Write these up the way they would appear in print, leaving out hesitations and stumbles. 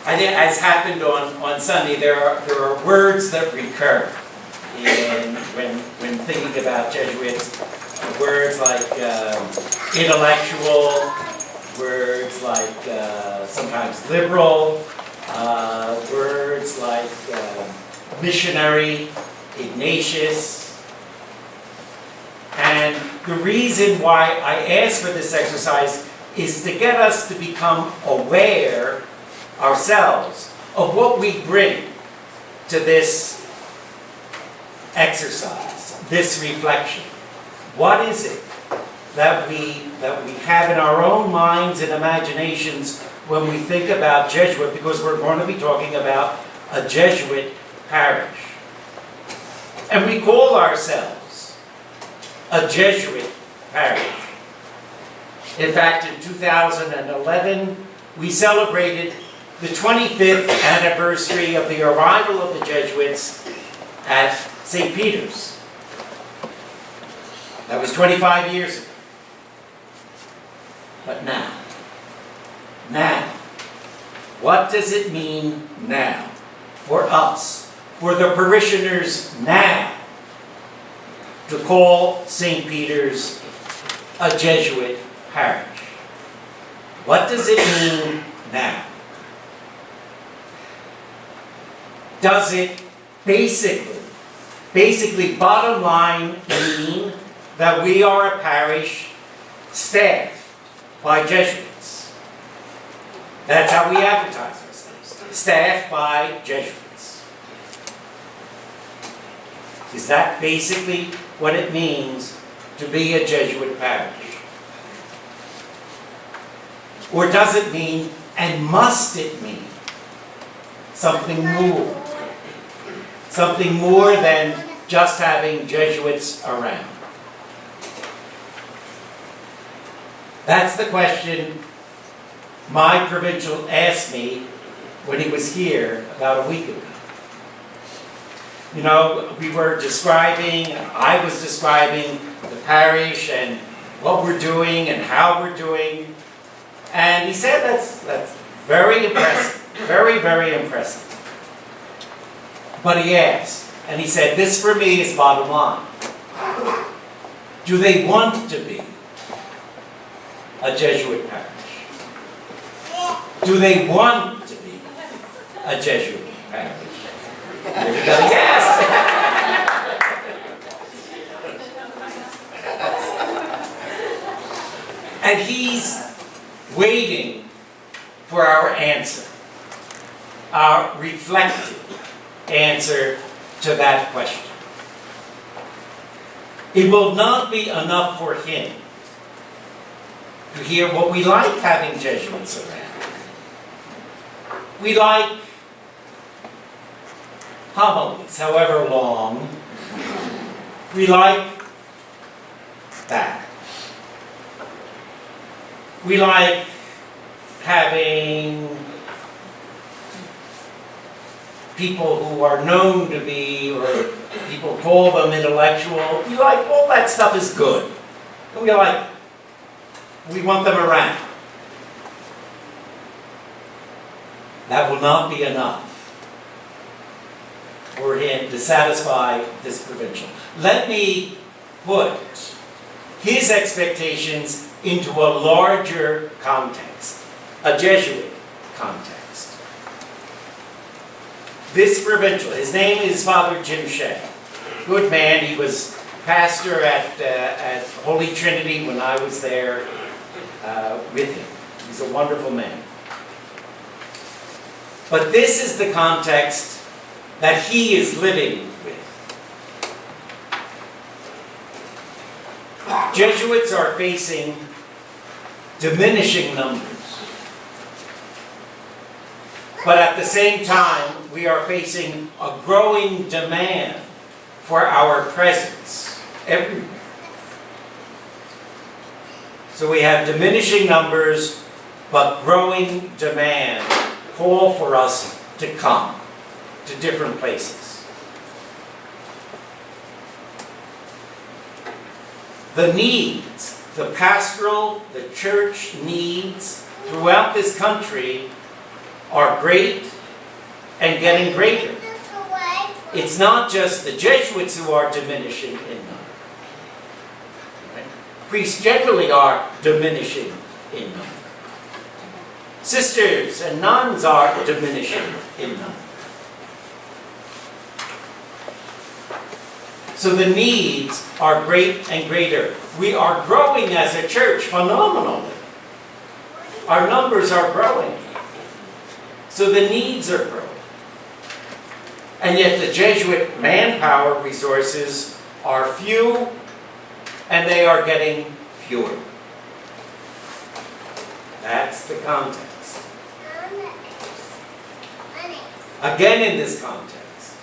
I think, as happened on Sunday, there are words that recur when thinking about Jesuits. Words like intellectual, words like sometimes liberal, words like missionary, Ignatius. And the reason why I ask for this exercise is to get us to become aware ourselves of what we bring to this exercise, this reflection. What is it that we have in our own minds and imaginations when we think about Jesuit? Because we're going to be talking about a Jesuit parish. And we call ourselves a Jesuit parish. In fact, in 2011, we celebrated the 25th anniversary of the arrival of the Jesuits at St. Peter's. That was 25 years ago. But now, what does it mean now for us, for the parishioners now, to call St. Peter's a Jesuit parish? What does it mean now? Does it basically bottom line mean that we are a parish staffed by Jesuits? That's how we advertise ourselves. Staffed by Jesuits. Is that basically what it means to be a Jesuit parish? Or does it mean, and must it mean, something more? Something more than just having Jesuits around? That's the question my provincial asked me when he was here about a week ago. You know, I was describing the parish and what we're doing and how we're doing. And he said that's very impressive, very, very impressive. But he asked, and he said, this for me is bottom line. Do they want to be a Jesuit parish? Do they want to be a Jesuit parish? There you go, yes! And he's waiting for our answer, our reflective answer to that question. It will not be enough for him to hear what we like having Jesuits around. We like homilies, however long. We like that. We like having people who are known to be, or people call them intellectual. We like, all that stuff is good. And we want them around. That will not be enough for him to satisfy this provincial. Let me put his expectations into a larger context, a Jesuit context. This provincial, his name is Father Jim Shea. Good man. He was pastor at Holy Trinity when I was there with him. He's a wonderful man. But this is the context that he is living with. Jesuits are facing diminishing numbers. But at the same time, we are facing a growing demand for our presence everywhere. So we have diminishing numbers, but growing demand call for us to come to different places. The needs, the pastoral, the church needs throughout this country are great and getting greater. It's not just the Jesuits who are diminishing in number. Right? Priests generally are diminishing in number. Sisters and nuns are diminishing in number. So the needs are great and greater. We are growing as a church phenomenally. Our numbers are growing. So the needs are growing. And yet the Jesuit manpower resources are few, and they are getting fewer. That's the context. Again, in this context,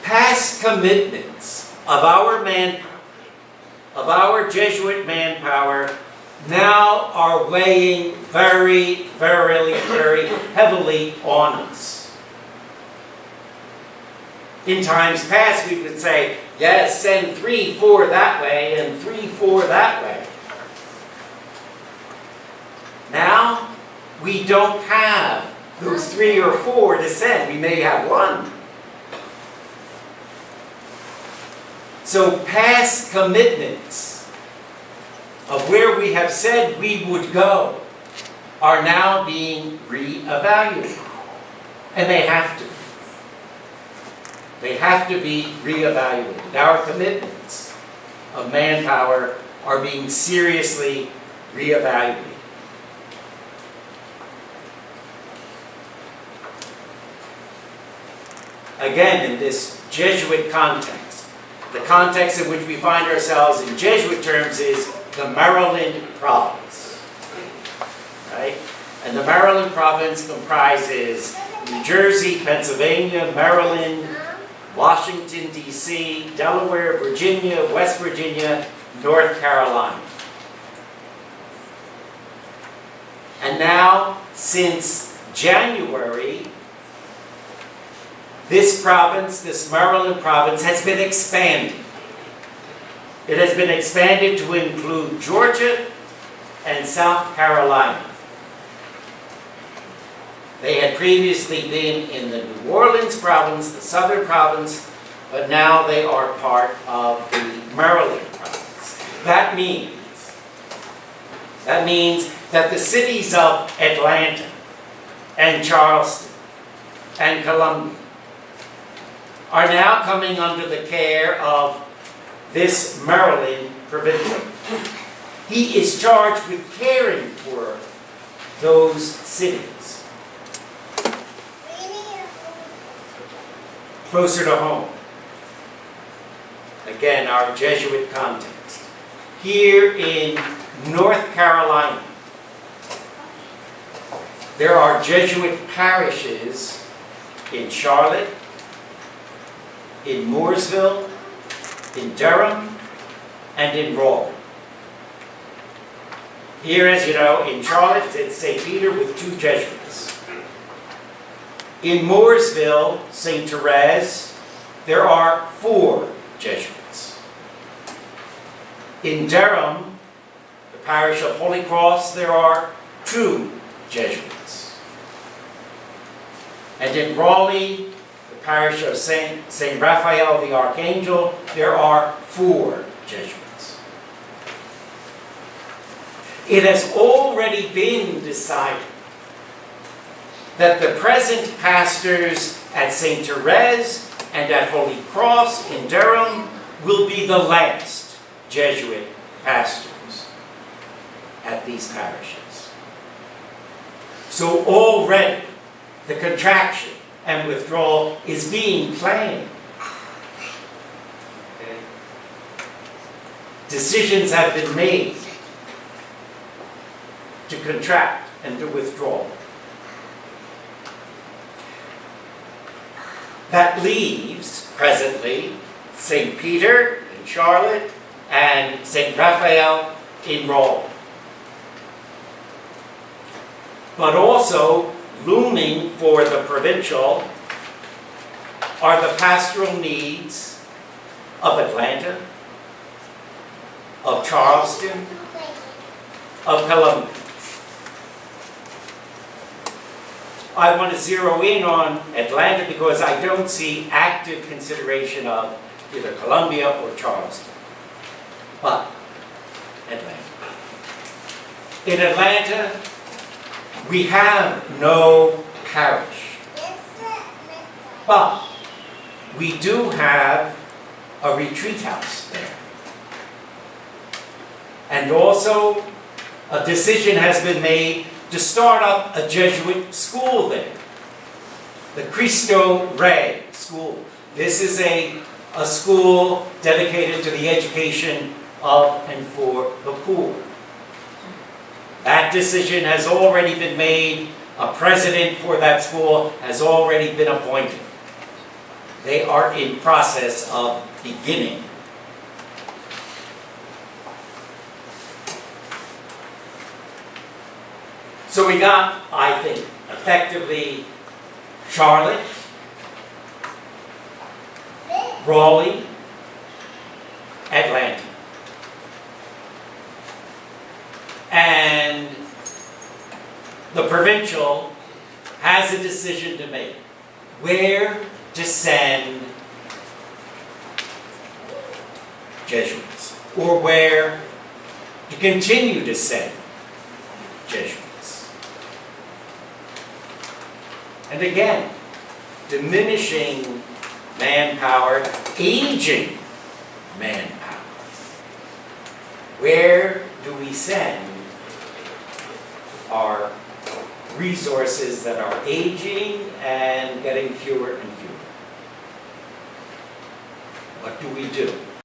past commitments of our manpower, of our Jesuit manpower, now are weighing very, very, very heavily on us. In times past, we would say, yes, send 3, 4 that way, and 3, 4 that way. Now, we don't have those 3 or 4 to send. We may have 1. So past commitments of where we have said we would go are now being reevaluated. And they have to. They have to be reevaluated. Our commitments of manpower are being seriously reevaluated. Again, in this Jesuit context, the context in which we find ourselves in Jesuit terms is the Maryland province. Right? And the Maryland province comprises New Jersey, Pennsylvania, Maryland, Washington, D.C., Delaware, Virginia, West Virginia, North Carolina. And now, since January, this province, this Maryland province, has been expanded. It has been expanded to include Georgia and South Carolina. They had previously been in the New Orleans province, the southern province, but now they are part of the Maryland province. That means that the cities of Atlanta and Charleston and Columbia are now coming under the care of this Maryland provincial. He is charged with caring for those cities. Closer to home. Again, our Jesuit context. Here in North Carolina, there are Jesuit parishes in Charlotte, in Mooresville, in Durham, and in Raleigh. Here, as you know, in Charlotte, it's St. Peter with 2 Jesuits. In Mooresville, St. Therese, there are 4 Jesuits. In Durham, the parish of Holy Cross, there are 2 Jesuits. And in Raleigh, the parish of St. Raphael the Archangel, there are 4 Jesuits. It has already been decided that the present pastors at St. Therese and at Holy Cross in Durham will be the last Jesuit pastors at these parishes. So already the contraction and withdrawal is being planned. Okay. Decisions have been made to contract and to withdraw. That leaves, presently, St. Peter in Charlotte and St. Raphael in Raleigh. But also, looming for the provincial are the pastoral needs of Atlanta, of Charleston, of Columbia. I want to zero in on Atlanta because I don't see active consideration of either Columbia or Charleston. But Atlanta. In Atlanta, we have no parish. But we do have a retreat house there. And also, a decision has been made to start up a Jesuit school there. The Cristo Rey School. This is a school dedicated to the education of and for the poor. That decision has already been made. A president for that school has already been appointed. They are in process of beginning. So we got, I think, effectively Charlotte, Raleigh, Atlanta. And the provincial has a decision to make. Where to send Jesuits, or where to continue to send Jesuits. And again, diminishing manpower, aging manpower. Where do we send our resources that are aging and getting fewer and fewer? What do we do?